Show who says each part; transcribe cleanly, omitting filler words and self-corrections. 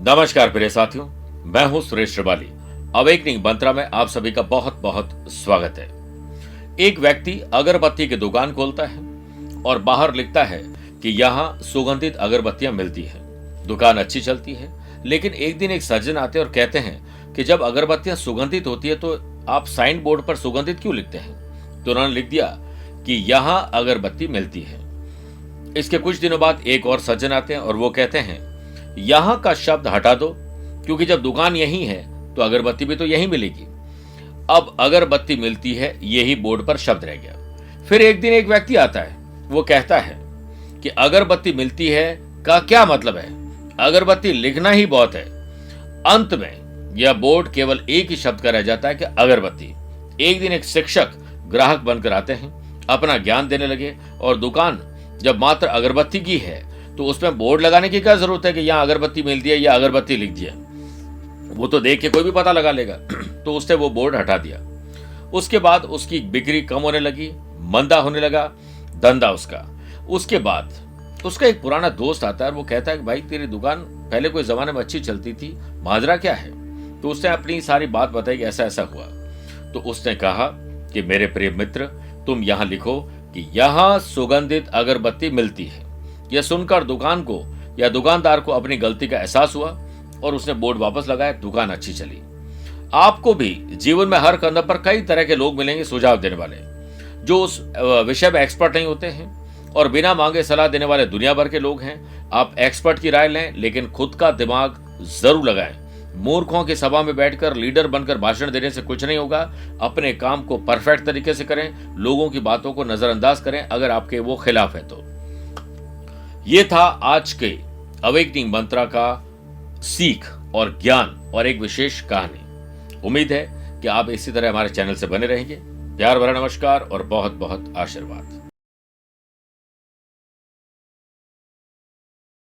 Speaker 1: नमस्कार प्रिय साथियों, मैं हूं सुरेश श्रिवाली। अवेकनिंग मंत्रा में आप सभी का बहुत बहुत स्वागत है। एक व्यक्ति अगरबत्ती की दुकान खोलता है और बाहर लिखता है कि यहाँ सुगंधित अगरबत्तियां मिलती हैं। दुकान अच्छी चलती है, लेकिन एक दिन एक सज्जन आते हैं और कहते हैं कि जब अगरबत्तियां सुगंधित होती है तो आप साइन बोर्ड पर सुगंधित क्यों लिखते हैं? तो उन्होंने लिख दिया कि यहाँ अगरबत्ती मिलती है। इसके कुछ दिनों बाद एक और सज्जन आते हैं और वो कहते हैं यहां का शब्द हटा दो, क्योंकि जब दुकान यही है तो अगरबत्ती भी तो यही मिलेगी। अब अगरबत्ती मिलती है, यही बोर्ड पर शब्द रह गया। फिर एक दिन एक व्यक्ति आता है, वो कहता है कि अगरबत्ती मिलती है का क्या मतलब है, अगरबत्ती लिखना ही बहुत है। अंत में यह बोर्ड केवल एक ही शब्द का रह जाता है कि अगरबत्ती। एक दिन एक शिक्षक ग्राहक बनकर आते हैं, अपना ज्ञान देने लगे और दुकान जब मात्र अगरबत्ती की है तो उसमें बोर्ड लगाने की क्या जरूरत है कि यहाँ अगरबत्ती मिलती है या अगरबत्ती लिख दिया, वो तो देख के कोई भी पता लगा लेगा। तो उसने वो बोर्ड हटा दिया। उसके बाद उसकी बिक्री कम होने लगी, मंदा होने लगा धंधा उसका। उसके बाद उसका एक पुराना दोस्त आता है और वो कहता है कि भाई तेरी दुकान पहले कोई जमाने में अच्छी चलती थी, माजरा क्या है? तो उसने अपनी सारी बात बताई कि ऐसा ऐसा हुआ। तो उसने कहा कि मेरे प्रिय मित्र, तुम यहाँ लिखो कि यहाँ सुगंधित अगरबत्ती मिलती है। यह सुनकर दुकान को या दुकानदार को अपनी गलती का एहसास हुआ और उसने बोर्ड वापस लगाया। दुकान अच्छी चली। आपको भी जीवन में हर कदम पर कई तरह के लोग मिलेंगे सुझाव देने वाले, जो उस विषय में एक्सपर्ट नहीं होते हैं और बिना मांगे सलाह देने वाले दुनिया भर के लोग हैं। आप एक्सपर्ट की राय लें, लेकिन खुद का दिमाग जरूर लगाएं। मूर्खों की सभा में बैठकर लीडर बनकर भाषण देने से कुछ नहीं होगा। अपने काम को परफेक्ट तरीके से करें, लोगों की बातों को नजरअंदाज करें अगर आपके वो खिलाफ है तो। ये था आज के अवेकनिंग मंत्रा का सीख और ज्ञान और एक विशेष कहानी। उम्मीद है कि आप इसी तरह हमारे चैनल से बने रहेंगे। प्यार भरा नमस्कार और बहुत बहुत आशीर्वाद।